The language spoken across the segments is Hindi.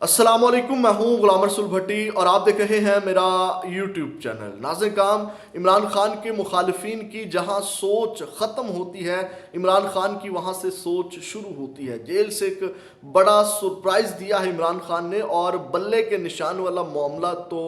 अस्सलामुअलैकुम, मैं हूं गुलाम रसूल भट्टी और आप देख रहे हैं मेरा यूट्यूब चैनल। नाज़िर काम, इमरान खान के मुखालिफिन की जहां सोच ख़त्म होती है, इमरान खान की वहां से सोच शुरू होती है। जेल से एक बड़ा सरप्राइज़ दिया है इमरान खान ने और बल्ले के निशान वाला मामला तो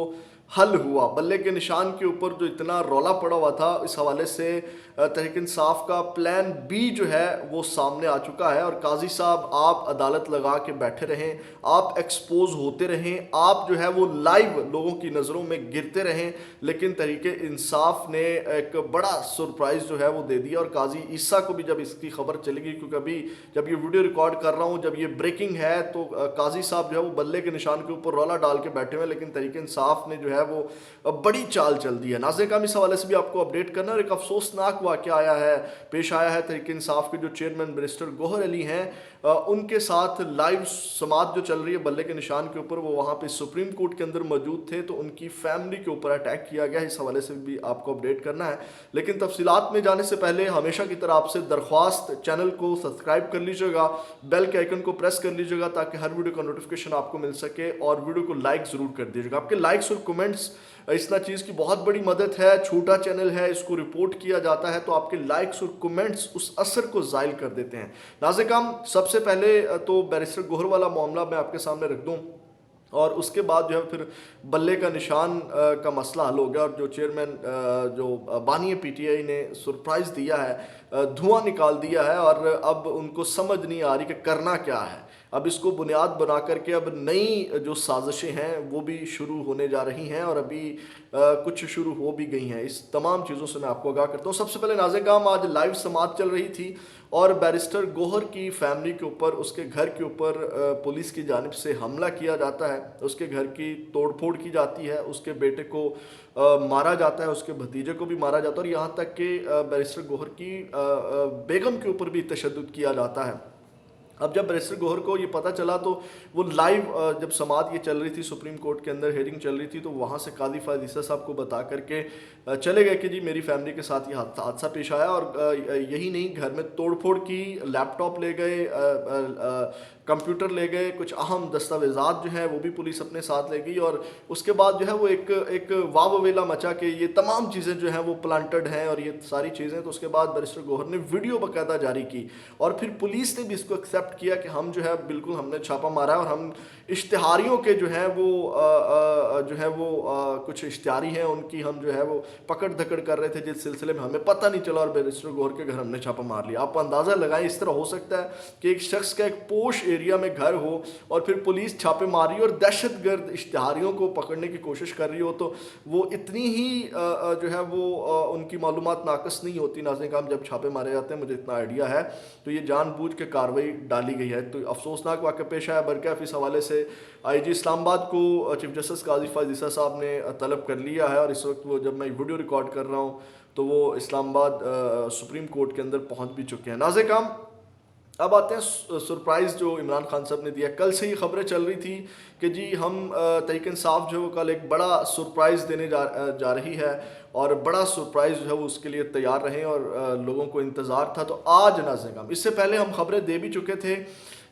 हल हुआ। बल्ले के निशान के ऊपर जो इतना रौला पड़ा हुआ था, इस हवाले से तहरीक इंसाफ का प्लान बी जो है वो सामने आ चुका है। और काजी साहब, आप अदालत लगा के बैठे रहें, आप एक्सपोज होते रहें, आप जो है वो लाइव लोगों की नज़रों में गिरते रहें। लेकिन तहरीक इंसाफ ने एक बड़ा सरप्राइज़ जो है वो दे दिया। और काजी ईसा को भी जब इसकी खबर चलेगी, क्योंकि अभी जब ये वीडियो रिकॉर्ड कर रहा हूँ, जब ये ब्रेकिंग है, तो काजी साहब जो है वो बल्ले के निशान के ऊपर रौला डाल के बैठे हुए। लेकिन तहरीक इंसाफ ने जो है वो बड़ी चाल चल दी है। नाज़िर काम, इस हवाले से भी आपको अपडेट करना। और एक अफसोसनाक वाक़या आया है, पेश आया है। तहरीक इंसाफ के जो चेयरमैन बैरिस्टर गौहर अली हैं, उनके साथ लाइव समात जो चल रही है बल्ले के निशान के ऊपर, वो वहाँ पे सुप्रीम कोर्ट के अंदर मौजूद थे, तो उनकी फैमिली के ऊपर अटैक किया गया है। इस हवाले से भी आपको अपडेट करना है। लेकिन तफसीलात में जाने से पहले हमेशा की तरह आपसे दरख्वास्त, चैनल को सब्सक्राइब कर लीजिएगा, बेल के आइकन को प्रेस कर लीजिएगा ताकि हर वीडियो का नोटिफिकेशन आपको मिल सके। और वीडियो को लाइक ज़रूर कर दीजिएगा। आपके लाइक्स और कमेंट्स इस ना चीज़ की बहुत बड़ी मदद है। छोटा चैनल है, इसको रिपोर्ट किया जाता है, तो आपके लाइक्स और कमेंट्स उस असर को ज़ाइल कर देते हैं। नाज़िर काम, सबसे पहले तो बैरिस्टर गौहर वाला मामला मैं आपके सामने रख दूं और उसके बाद जो है फिर बल्ले का निशान का मसला हल हो गया। और जो चेयरमैन जो बानी पीटीआई ने सरप्राइज़ दिया है, धुआं निकाल दिया है और अब उनको समझ नहीं आ रही कि करना क्या है। अब इसको बुनियाद बना करके अब नई जो साजिशें हैं वो भी शुरू होने जा रही हैं और अभी कुछ शुरू हो भी गई हैं। इस तमाम चीज़ों से मैं आपको आगाह करता हूँ। सबसे पहले नाज़िर काम, आज लाइव समात चल रही थी और बैरिस्टर गौहर की फैमिली के ऊपर, उसके घर के ऊपर पुलिस की जानिब से हमला किया जाता है। उसके घर की तोड़फोड़ की जाती है, उसके बेटे को मारा जाता है, उसके भतीजे को भी मारा जाता है और यहाँ तक कि बैरिस्टर गौहर की बेगम के ऊपर भी तशद्दुद किया जाता है। अब जब बैरिस्टर गौहर को ये पता चला तो वो लाइव जब समात ये चल रही थी, सुप्रीम कोर्ट के अंदर हेयरिंग चल रही थी, तो वहाँ से कादी फ़ायद ईसा साहब को बता करके चले गए कि जी मेरी फैमिली के साथ ये हादसा पेश आया। और यही नहीं, घर में तोड़फोड़ की, लैपटॉप ले गए, कंप्यूटर ले गए, कुछ अहम दस्तावेज़ात जो हैं वो भी पुलिस अपने साथ ले गई। और उसके बाद जो है वो एक वावेला मचा के ये तमाम चीज़ें जो हैं वो प्लांटेड हैं और ये सारी चीज़ें। तो उसके बाद बैरिस्टर गौहर ने वीडियो बाकायदा जारी की और फिर पुलिस ने भी इसको एक्सेप्ट किया कि हम जो है बिल्कुल हमने छापा मारा है और हम इश्तिहारियों के जो हैं वो कुछ इश्तिहारी हैं, उनकी हम जो है वो पकड़ धकड़ कर रहे थे, जिस सिलसिले में हमें पता नहीं चला और बैरिस्टर गौहर के घर हमने छापा मार लिया। आप अंदाज़ा लगाएं, इस तरह हो सकता है कि एक शख्स का एक पोश एरिया में घर हो और फिर पुलिस छापे मारी और दहशतगर्द इश्तिहारियों को पकड़ने की कोशिश कर रही हो, तो वो इतनी ही जो है वो उनकी मालूमात नाकस नहीं होती। नाज़िर काम, जब छापे मारे जाते हैं, मुझे इतना आइडिया है, तो ये जानबूझ के कार्रवाई डाली गई है। तो अफसोसनाक वाक़या पेश आया। बरकैफ इस हवाले से आईजी इस्लामाबाद को चीफ जस्टिस काजी फ़ायद ईसा साहब ने तलब कर लिया है और इस वक्त वो, जब मैं वीडियो रिकॉर्ड कर रहा हूँ, तो वो इस्लामाबाद सुप्रीम कोर्ट के अंदर पहुँच भी चुके हैं। नाज़िर काम, अब आते हैं सरप्राइज़ जो इमरान खान साहब ने दिया। कल से ही खबरें चल रही थी कि जी हम तहरीक इंसाफ जो कल एक बड़ा सरप्राइज़ देने जा रही है और बड़ा सरप्राइज़ जो है वो उसके लिए तैयार रहें और लोगों को इंतज़ार था। तो आज नाज़िर काम, इससे पहले हम खबरें दे भी चुके थे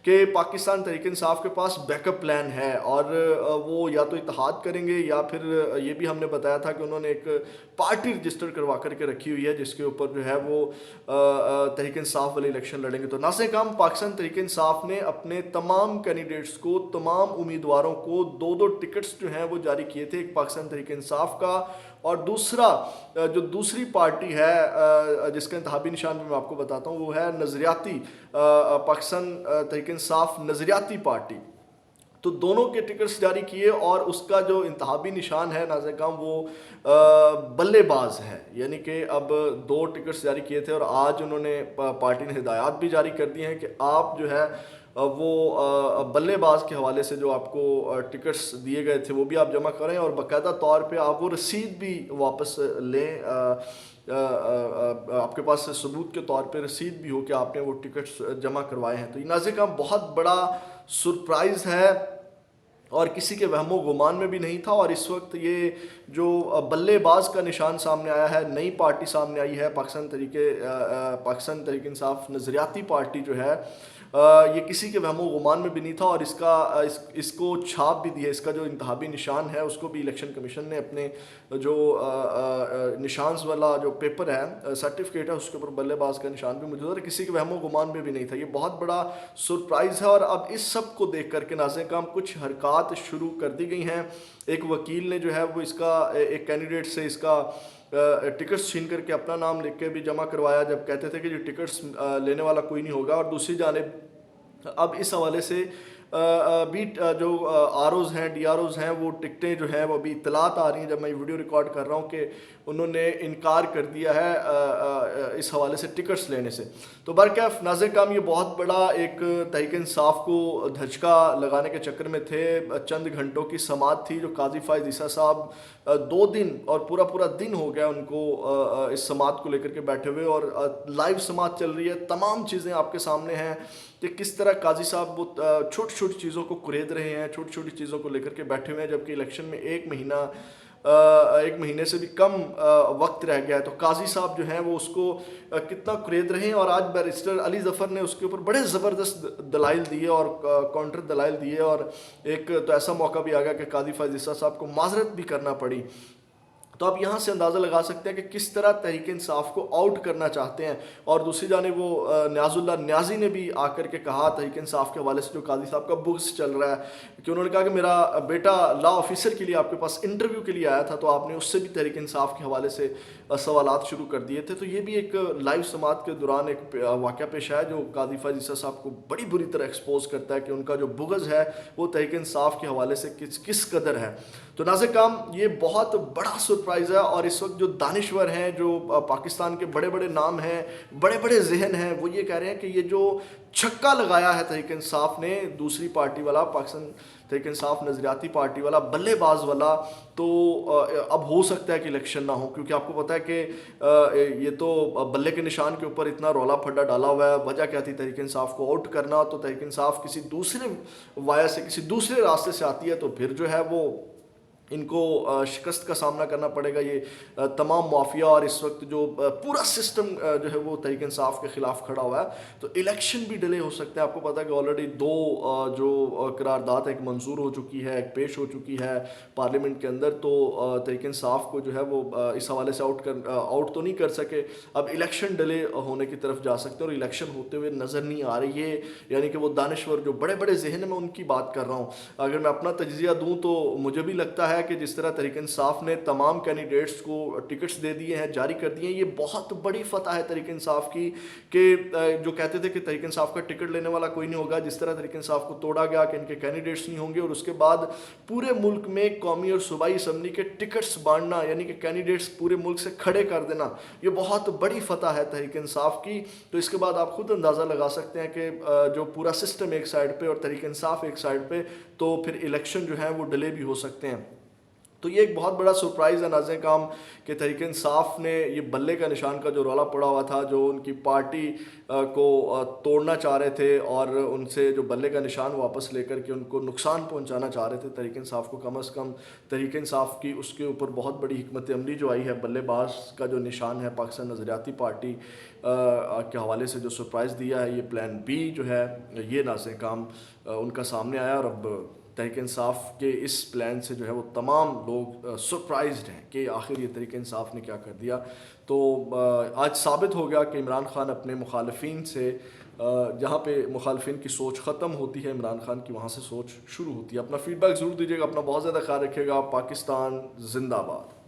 कि पाकिस्तान तहरीक इंसाफ के पास बैकअप प्लान है और वो या तो इत्तेहाद करेंगे या फिर ये भी हमने बताया था कि उन्होंने एक पार्टी रजिस्टर करवा करके रखी हुई है जिसके ऊपर जो है वो तहरीक इंसाफ वाले इलेक्शन लड़ेंगे। तो नाज़िर काम, पाकिस्तान तहरीक इंसाफ ने अपने तमाम कैंडिडेट्स को, तमाम उम्मीदवारों को दो दो टिकट्स जो हैं वो जारी किए थे। एक पाकिस्तान तहरीक इंसाफ का और दूसरा जो दूसरी पार्टी है जिसका इंतहाबी निशान भी मैं आपको बताता हूँ, वो है नज़रियाती पाकिस्तान तहरीक इंसाफ नज़रियाती पार्टी। तो दोनों के टिकट्स जारी किए और उसका जो इंतहाबी निशान है नाज़िर काम, वो बल्लेबाज है। यानी कि अब दो टिकट्स जारी किए थे और आज उन्होंने पार्टी ने हिदायत भी जारी कर दी हैं कि आप जो है वो बल्लेबाज के हवाले से जो आपको टिकट्स दिए गए थे वो भी आप जमा करें और बाकायदा तौर पे आप वो रसीद भी वापस लें। आपके पास सबूत के तौर पे रसीद भी हो कि आपने वो टिकट्स जमा करवाए हैं। तो ये नाज़िर काम बहुत बड़ा सरप्राइज़ है और किसी के वहमो गुमान में भी नहीं था। और इस वक्त ये जो बल्लेबाज का निशान सामने आया है, नई पार्टी सामने आई है, पाकिस्तान तहरीक इंसाफ नज़रियाती पार्टी जो है, ये किसी के वहमो गुमान में भी नहीं था, और इसको छाप भी दिया, इसका जो इंतहाबी निशान है उसको भी इलेक्शन कमीशन ने अपने जो निशान वाला जो पेपर है, सर्टिफिकेट है, उसके ऊपर बल्लेबाज का निशान भी मौजूद है, किसी के वहमो गुमान में भी नहीं था। ये बहुत बड़ा सरप्राइज़ है। और अब इस सब को देख करके नाज़रीन काम कुछ हरकत शुरू कर दी गई हैं। एक वकील ने जो है वो इसका एक कैंडिडेट से इसका टिकट्स छीन करके अपना नाम लिख के भी जमा करवाया, जब कहते थे कि ये टिकट्स लेने वाला कोई नहीं होगा। और दूसरी जानिब अब इस हवाले से भी जो आरओज़ हैं, डीआरओज़ हैं, वो टिकटें जो हैं वो अभी इतलात आ रही हैं जब मैं वीडियो रिकॉर्ड कर रहा हूँ कि उन्होंने इनकार कर दिया है इस हवाले से टिकट्स लेने से। तो बरकैफ नाज़रीन काम ये बहुत बड़ा एक तहरीक इंसाफ को धचका लगाने के चक्कर में थे। चंद घंटों की समाअत थी जो काजी फायज़ ईसा साहब 2 दिन और पूरा दिन हो गया उनको इस समाअत को लेकर के बैठे हुए, और लाइव समाअत चल रही है। तमाम चीज़ें आपके सामने हैं कि किस तरह काजी साहब वो छोटी छोटी चीज़ों को कुरेद रहे हैं, छोटी छोटी चीज़ों को लेकर के बैठे हुए हैं, जबकि इलेक्शन में एक महीने से भी कम वक्त रह गया है। तो काजी साहब जो हैं वो उसको कितना कुरेद रहे हैं। और आज बैरिस्टर अली ज़फ़र ने उसके ऊपर बड़े ज़बरदस्त दलाइल दिए और काउंटर दलाइल दिए, और एक तो ऐसा मौका भी आ गया कि काजी फायज़ ईसा साहब को माजरत भी करना पड़ी। तो आप यहाँ से अंदाज़ा लगा सकते हैं कि किस तरह तहरीक इंसाफ को आउट करना चाहते हैं। और दूसरी जानिब वो न्याजुल्लाह न्याजी ने भी आकर के कहा तहरीक इंसाफ के हवाले से जो काजी साहब का बुक्स चल रहा है, कि उन्होंने कहा कि मेरा बेटा लॉ ऑफिसर के लिए आपके पास इंटरव्यू के लिए आया था, तो आपने उससे भी तहरीक इंसाफ के हवाले से सवालात शुरू कर दिए थे। तो ये भी एक लाइव समाअत के दौरान एक वाक़या पेश आया जो काजी फायज़ ईसा साहब को बड़ी बुरी तरह एक्सपोज करता है कि उनका जो बुग़्ज़ है वो तहरीक इंसाफ के हवाले से किस कदर है। तो नाज़रीन काम ये बहुत बड़ा सरप्राइज़ है। और इस वक्त जो दानिश्वर हैं, जो पाकिस्तान के बड़े बड़े नाम हैं, बड़े बड़े जहन हैं, वो ये कह रहे हैं कि ये जो छक्का लगाया है तहरीक इंसाफ ने, दूसरी पार्टी वाला, पाकिस्तान तहरीक इंसाफ नज़रियाती पार्टी वाला, बल्लेबाज वाला, तो अब हो सकता है कि इलेक्शन ना हो। क्योंकि आपको पता है कि ये तो बल्ले के निशान के ऊपर इतना रौला फड्डा डाला हुआ है। वजह क्या थी तहरीक इंसाफ को आउट करना, तो तहरीक इंसाफ किसी दूसरे वाया से, किसी दूसरे रास्ते से आती है, तो फिर जो है वो इनको शिकस्त का सामना करना पड़ेगा। ये तमाम माफिया और इस वक्त जो पूरा सिस्टम जो है वो तहरीक इंसाफ के ख़िलाफ़ खड़ा हुआ है। तो इलेक्शन भी डिले हो सकते हैं। आपको पता है कि ऑलरेडी 2 जो करारदाद एक मंजूर हो चुकी है, एक पेश हो चुकी है पार्लियामेंट के अंदर। तो तहरीक इंसाफ को जो है वो इस हवाले से आउट तो नहीं कर सके। अब इलेक्शन डिले होने की तरफ जा सकते हैं, और इलेक्शन होते हुए नज़र नहीं आ रही है। यानी कि वो दानिश्वर जो बड़े बड़े जहन में, उनकी बात कर रहा हूँ। अगर मैं अपना तजिया दूँ तो मुझे भी लगता है कि जिस तरह तहरीक इंसाफ ने तमाम कैंडिडेट्स को टिकट्स दे दिए हैं, जारी कर दिए हैं, ये बहुत बड़ी फतह है तहरीक इंसाफ की, कि जो कहते थे कि तहरीक इंसाफ का टिकट लेने वाला कोई नहीं होगा, जिस तरह तहरीक इंसाफ को तोड़ा गया कि इनके कैंडिडेट्स नहीं होंगे, और उसके बाद पूरे मुल्क में कौमी और सूबाई असम्बली के टिकट्स बांटना, यानी कि कैंडिडेट्स पूरे मुल्क से खड़े कर देना, ये बहुत बड़ी फतह है तहरीक इंसाफ की। तो इसके बाद आप खुद अंदाज़ा लगा सकते हैं कि जो पूरा सिस्टम एक साइड पे और तहरीक इंसाफ एक साइड पे, तो फिर इलेक्शन जो है वो डिले भी हो सकते हैं। तो ये एक बहुत बड़ा सरप्राइज़ है नाज़रीन काम कि तहरीक इंसाफ ने ये बल्ले का निशान का जो रौला पड़ा हुआ था, जो उनकी पार्टी को तोड़ना चाह रहे थे और उनसे जो बल्ले का निशान वापस लेकर के उनको नुकसान पहुंचाना चाह रहे थे तहरीक इंसाफ को, कम अज़ कम तहरीक इंसाफ की उसके ऊपर बहुत बड़ी हिकमत अमली जो आई है, बल्लेबाज का जो निशान है पाकिस्तान नज़रियाती पार्टी के हवाले से जो सरप्राइज़ दिया है, ये प्लान बी जो है, ये नाज़रीन काम उनका सामने आया। और अब तहरीक इंसाफ के इस प्लान से जो है वो तमाम लोग सरप्राइज्ड हैं कि आखिर ये तहरीक इंसाफ ने क्या कर दिया। तो आज साबित हो गया कि इमरान खान अपने मुखालफिन से, जहाँ पे मुखालफिन की सोच ख़त्म होती है, इमरान खान की वहाँ से सोच शुरू होती है। अपना फीडबैक ज़रूर दीजिएगा, अपना बहुत ज़्यादा ख्याल रखिएगा। पाकिस्तान जिंदाबाद।